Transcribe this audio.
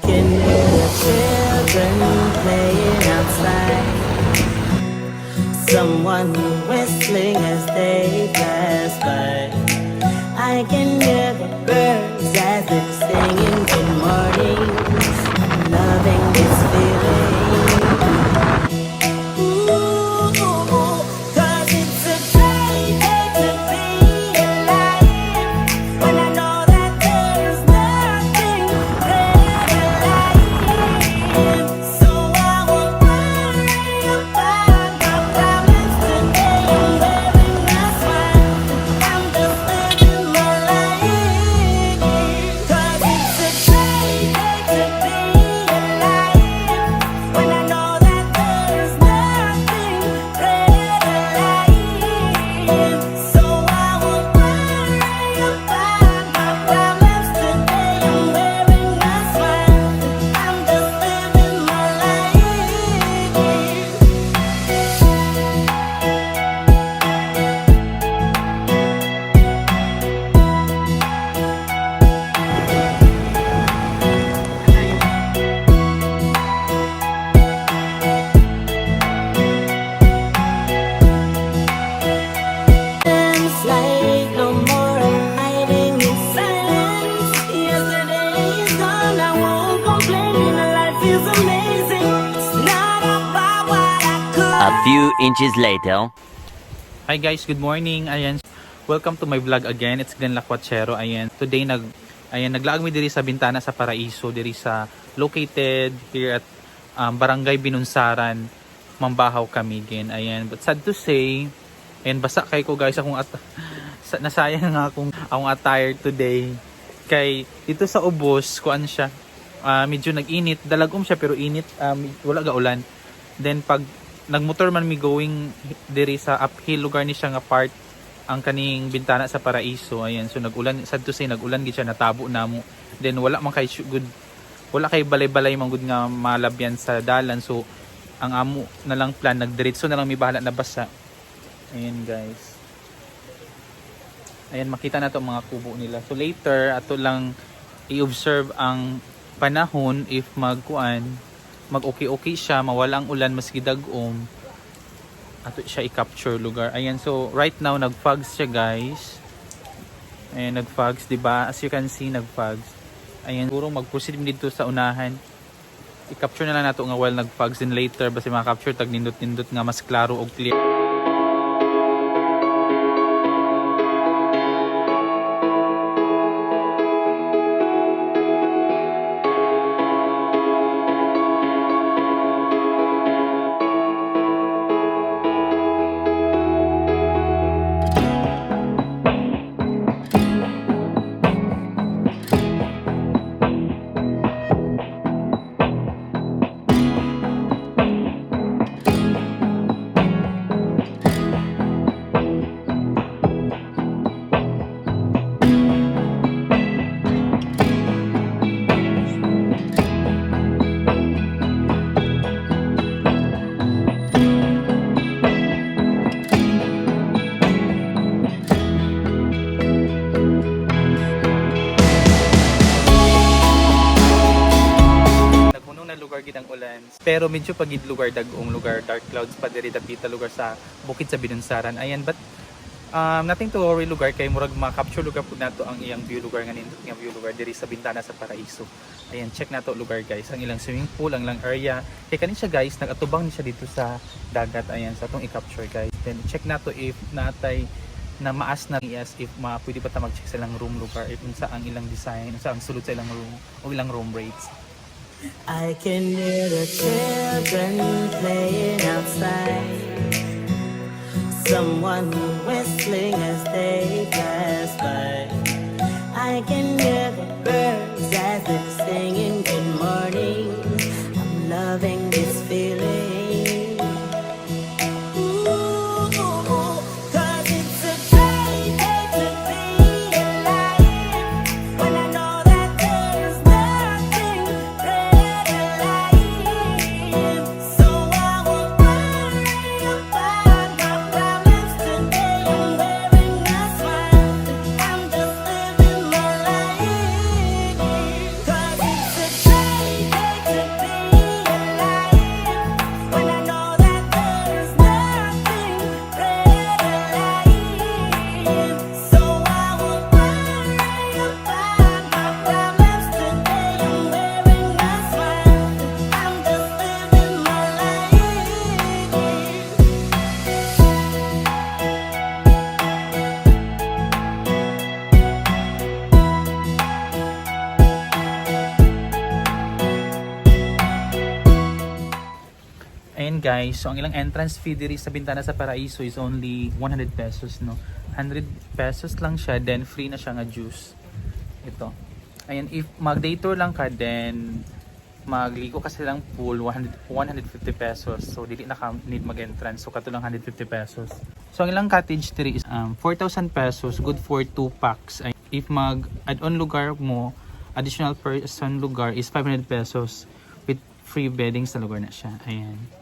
can hear the children playing outside. Someone whistling as they pass by. I can hear the birds as they're singing good morning. I'm loving this feeling. Ooh, 'cause it's a great day to be alive. When I know that there's nothing better life. So I won't worry about my problems today. I'm wearing a smile. I'm just living my life. 'Cause it's a great day to be alive. When I know that there's nothing better life. So I won't worry about my problems today. I'm wearing a smile. I'm just living my life. It's like no more hiding in silence. Yesterday is gone, I won't complain. Life is amazing. It's not about what I could. A few inches later. Hi guys, good morning. Ayan, welcome to my vlog again. It's Glenn Lacuachero. Ayan, today naglaag mi diri sa Bintana sa Paraiso, diri sa located here at Barangay Binunsaran, Mambahaw, Camiguin. Ayan, but sad to say, ayan, basa kay ko guys nasayang nga akong attire today. Kay dito sa Ubos, kuan siya. Medyo nag-init, dalagom siya pero init, wala ga ulan. Then pag nagmotor man mi going diri sa uphill lugar ni siya nga part ang kaning Bintana sa Paraiso. Ayan, so nagulan, sad to say, nagulan gid siya, natabo namo. Then wala man kay good, wala kay balay-balay man gud nga malabyan sa dalan. So ang amo na lang plan, nagdiretso na lang mi bahala na basa. Ayan guys, ayan, makita na to ang mga kubo nila. So later ato lang i-observe ang panahon, if mag-okay siya, mawalang ulan, maski dagom, ato siya i-capture lugar. Ayan, so right now nag-fogs siya guys. Ayan, nag-fogs, diba? As you can see, nag-fogs. Ayan, siguro mag-proceed dito sa unahan. I-capture na lang nato nga while nag-fogs, and later basta maka-capture tag nindot-nindot nga mas klaro o clear. Ang ulan, pero medyo pagid lugar dagong lugar, dark clouds pa diri dapita lugar sa bukid sa Binunsaran. Ayan, but nothing to worry lugar, kay murag ma-capture lugar pud nato ang iyang view lugar nga nindot nga view lugar diri sa Bintana sa Paraiso. Ayan, check nato lugar guys, ang ilang swimming pool, ang ilang area. Kay kanin siya guys, nagatubang ni siya dito sa dagat. Ayan, sa atong i-capture guys. Then check nato if natay na maas na yes, if pwede pa ta mag-check sa ilang room lugar, if unsa ang ilang design, unsa ang sulod sa ilang room o ilang room rates. I can hear the children playing outside. Someone whistling as they pass by. I can hear the birds as they're singing good morning. I'm loving this feeling. Ooh, 'cause it's a great day to be alive. When I know that there's nothing better life. So I won't worry about my problems today. I'm wearing a smile. I'm just living my life. 'Cause it's a guys, so ang ilang entrance fee diri sa Bintana sa Paraiso is only 100 pesos, no? 100 pesos lang siya, then free na siya nga juice. Ito. Ayan, if mag-day tour lang ka, then magligo ka sa lang pool, 150 pesos. So, dili na ka need mag-entrance. So, kato lang 150 pesos. So, ang ilang cottage tree is 4,000 pesos, good for 2 packs. Ay, if mag-add-on lugar mo, additional person lugar is 500 pesos with free bedding sa lugar na siya. Ayan.